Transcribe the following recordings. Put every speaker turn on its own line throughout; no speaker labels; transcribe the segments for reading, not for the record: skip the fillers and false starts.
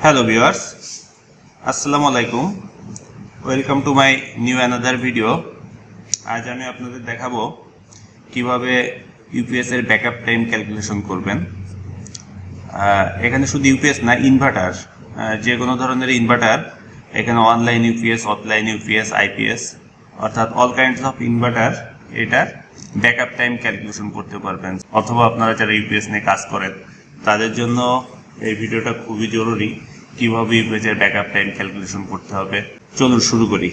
Hello viewers, Assalamu alaikum. Welcome to my new another video. আজ আমি আপনাদের দেখাবো কিভাবে ইউপিএস এর ব্যাকআপ টাইম ক্যালকুলেশন করবেন। এখানে শুধু ইউপিএস না, ইনভার্টার, যে কোনো ধরনের ইনভার্টার, এখানে online UPS, offline UPS, IPS, অর্থাৎ অল কাইন্ডস অফ ইনভার্টার এটার ব্যাকআপ টাইম ক্যালকুলেশন করতে পারবেন। অথবা আপনারা যারা ইউপিএস নিয়ে কাজ করেন তাদের জন্য এই ভিডিওটা খুবই জরুরি, কিভাবে ইউপিএস এর ব্যাকআপ টাইম ক্যালকুলেশন করতে হবে। চলুন শুরু করি।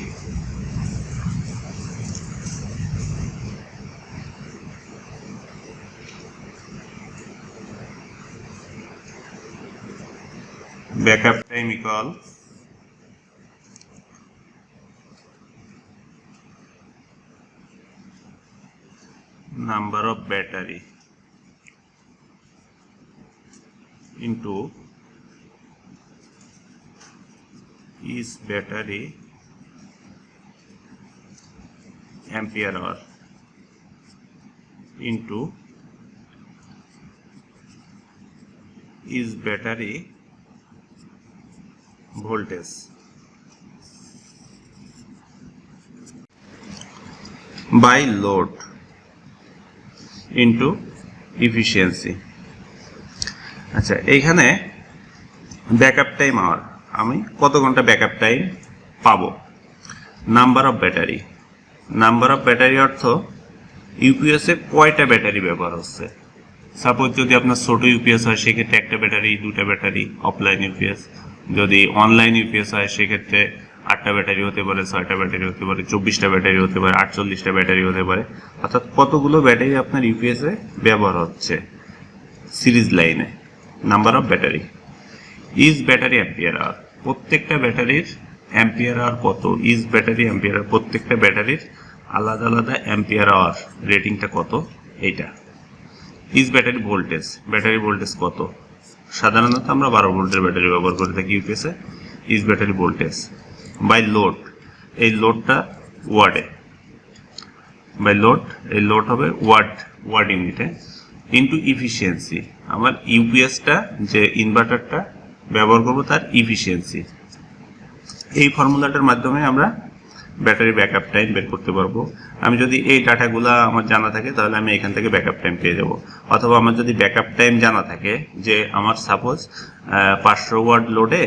Backup time equal number of battery into is battery ampere hour into is battery voltage by load into efficiency। আচ্ছা, এইখানে ব্যাকআপ টাইম আওয়ার, আমি কত ঘন্টা ব্যাকআপ টাইম পাবো। Number of battery, number of battery অর্থ ইউপিএস এ কয়টা battery ব্যবহার হচ্ছে। সাপোজ যদি আপনার ছোট ইউপিএস হয় সেক্ষেত্রে একটা ব্যাটারি, দুটা ব্যাটারি। অফলাইন ইউপিএস, যদি অনলাইন ইউপিএস হয় সেক্ষেত্রে 8টা ব্যাটারি হতে পারে, 6টা ব্যাটারি হতে পারে, 24টা ব্যাটারি হতে পারে, 48টা ব্যাটারি হতে পারে। অর্থাৎ কতগুলো ব্যাটারি আপনার ইউপিএস এ ব্যবহার হচ্ছে সিরিজ লাইনে। Number of battery is battery ampere hour, প্রত্যেকটা ব্যাটারির অ্যাম্পিয়ার আওয়ার কত। ইজ ব্যাটারি অ্যাম্পিয়ার আওয়ার, প্রত্যেকটা ব্যাটারির আলাদা আলাদা অ্যাম্পিয়ার আওয়ার রেটিংটা কত এইটা। Is battery voltage, battery voltage কত। সাধারণত আমরা 12 ভোল্টের ব্যাটারি ব্যবহার করে থাকি ইউপিএসে। Is battery voltage by load, এই লোডটা ওয়ার্ডে, বাই লোড, এই লোড হবে ওয়ার্ড ইউনিটে, ইনটু ইফিসিয়েন্সি, আমার ইউপিএসটা যে ইনভার্টারটা ব্যবহার করবো তার ইফিসিয়েন্সি। এই ফর্মুলাটার মাধ্যমে আমরা ব্যাটারি ব্যাকআপ টাইম বের করতে পারবো। আমি যদি এই ডাটাগুলো আমার জানা থাকে তাহলে আমি এখান থেকে ব্যাকআপ টাইম পেয়ে যাব। অথবা আমার যদি ব্যাকআপ টাইম জানা থাকে যে আমার সাপোজ 500 ওয়াট লোডে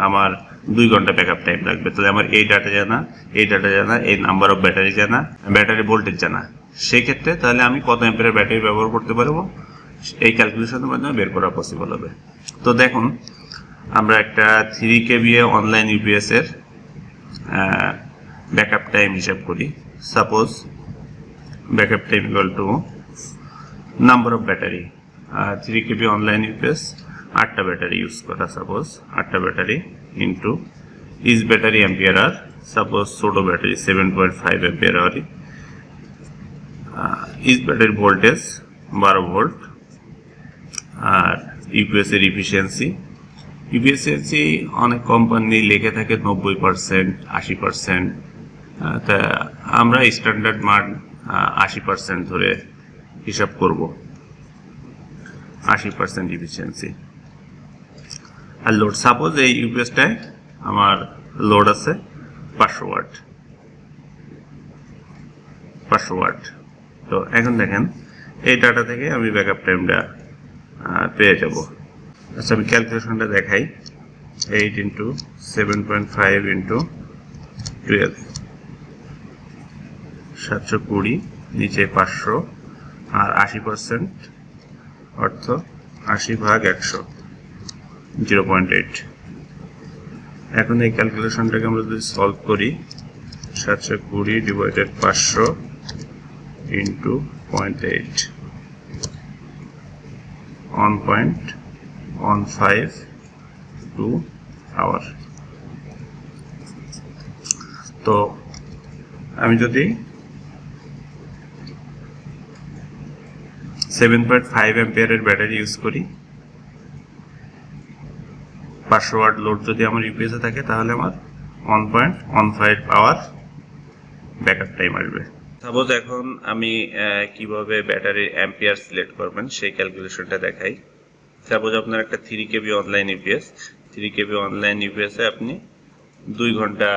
আমার 2 ঘন্টা ব্যাকআপ টাইম লাগবে, তাহলে আমার এই ডাটা জানা, এই ডাটা জানা, এই নাম্বার অফ ব্যাটারি জানা, ব্যাটারি ভোল্টেজ জানা, সেই ক্ষেত্রে তাহলে আমি কত অ্যাম্পিয়ারের ব্যাটারি ব্যবহার করতে পারবো এই ক্যালকুলেশনের মাধ্যমে বের করা পসিবল হবে। তো দেখুন, আমরা একটা 3 kVA অনলাইন ইউপিএস এর ব্যাকআপ টাইম হিসাব করি। Suppose backup time equal to number of battery, 3 kVA online UPS 8টা ব্যাটারি ইউজ করা, সাপোজ 8টা battery into is battery ampere hour, suppose ছোট battery 7.5 ampere hour, is battery voltage 12 volt, আর UPS এর efficiency. Efficiency অনেক company লিখে থাকে 90%, 80%, তা আমরা স্ট্যান্ডার্ড মান 80% ধরে হিসাব করব। 80% ইফিসিয়েন্সি। আর লোড, সাপোজ এই ইউপিএসটায় আমার লোড আছে 500 ওয়াট, 500 ওয়াট। তো এখন দেখেন এই ডাটা থেকে আমি ব্যাকআপ টাইমটা পেয়ে যাব। আচ্ছা, আমি ক্যালকুলেশনটা দেখাই। 8 ইন্টু 7.5 ইন্টু 12, 720, নিচে 500, আর 80% অর্থ 80 ভাগ 100, 0.8। এখন এই ক্যালকুলেশনটাকে আমরা যদি সলভ করি, 720 ডিভাইডেড 500 ইন্টু 0.8, 1.152 আওয়ার। তো আমি যদি 7.5 অ্যাম্পিয়ারের ব্যাটারি ইউজ করি, 500 ওয়াট লোড যদি আমার ইউপিএসে থাকে, তাহলে আমার 1.15 আওয়ার ব্যাকআপ টাইম আসবে। সাপোজ এখন আমি কিভাবে ব্যাটারির অ্যাম্পিয়ার সিলেক্ট করবেন সেই ক্যালকুলেশনটা দেখাই। সাপোজ আপনার একটা 3 kV online UPS, 3 KB online UPS এ আপনি 2 ঘন্টা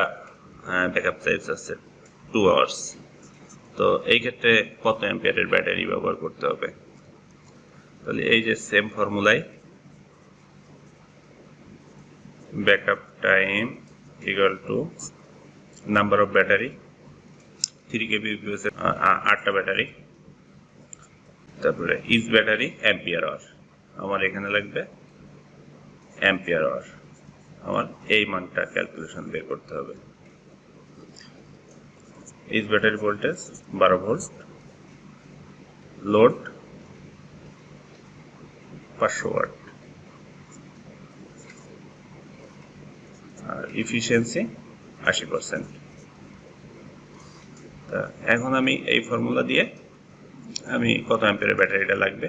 ব্যাকআপ চাইজ আছে 2 আওয়ার্স। তো এই ক্ষেত্রে কত অ্যাম্পিয়ারের ব্যাটারি ব্যবহার করতে হবে? তাহলে এই যে সেম ফর্মুলায় backup time equal to number of battery, 3 KB UPS এর 8টা ব্যাটারি, তারপরে ইজ ব্যাটারি অ্যাম্পিয়ার আওয়ার। আমার এখানে লাগবে অ্যাম্পিয়ার আওয়ার। আমার এই মানটা ক্যালকুলেশন বের করতে হবে। Is battery voltage 12 volt, load 500 watt, আর ইফিসিয়েন্সি 80%। তা এখন আমি এই ফর্মুলা দিয়ে আমি কত অ্যাম্পিয়ারের ব্যাটারিটা লাগবে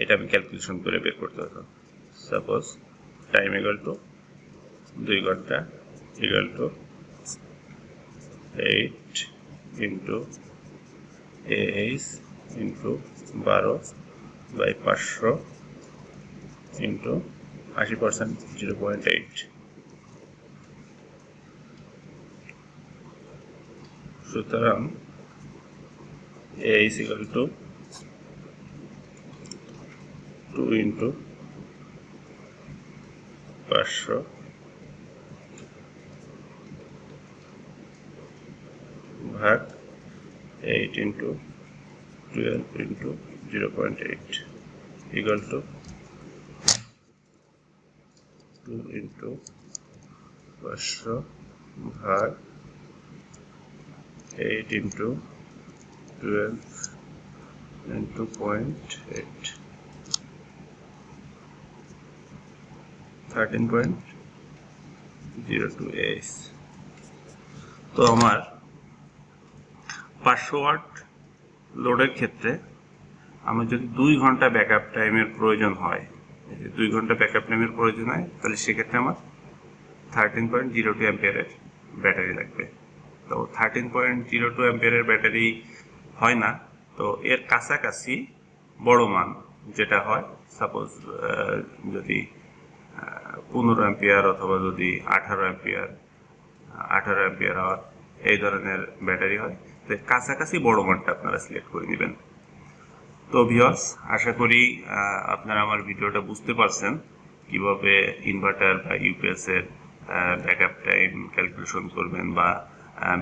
এটা আমি ক্যালকুলেশন করে বের করতে হবে। সাপোজ টাইম ইকুয়াল টু 2 ঘন্টা equal to 8 into AH into 12 by 500 into 80% 0.8। সুতরাং AH ইকুয়াল টু 2 ইন্টু 500 ভাগ 8 into 12 into 0.8 equal to 2 into 500 ভাগ 8 ইন্টু 12 ইন্টু 0.8 13.02 AH। তো আমার 500 ওয়াট লোডের ক্ষেত্রে আমার যদি 2 ঘন্টা ব্যাকআপ টাইমের প্রয়োজন হয়, 2 ঘন্টা ব্যাকআপ টাইমের প্রয়োজন হয়, তাহলে সেক্ষেত্রে আমার 13.02 অ্যাম্পিয়ারের ব্যাটারি লাগবে। তো 13.02 অ্যাম্পিয়ারের ব্যাটারি হয় না, তো এর কাছাকাছি বড় মান যেটা হয়, সাপোজ যদি 15 অ্যাম্পিয়ার অথবা যদি 18 অ্যাম্পিয়ার আওয়ার এই ধরনের ব্যাটারি হয়, তো কাছাকাছি বড় মানটা আপনারা সিলেক্ট করে নেবেন। তো ভিউয়ার্স, আশা করি আপনারা আমার ভিডিওটা বুঝতে পারছেন কিভাবে ইনভার্টার বা ইউপিএস এর ব্যাকআপ টাইম ক্যালকুলেশন করবেন বা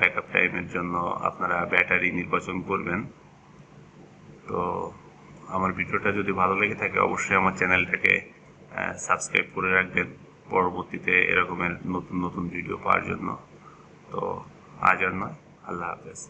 ব্যাকআপ টাইমের জন্য আপনারা ব্যাটারি নির্বাচন করবেন। তো আমার ভিডিওটা যদি ভালো লেগে থাকে অবশ্যই আমার চ্যানেলটাকে সাবস্ক্রাইব করে রাখবেন পরবর্তীতে এরকমের নতুন নতুন ভিডিও পাওয়ার জন্য। তো আজ আর নয়, আল্লাহ হাফেজ।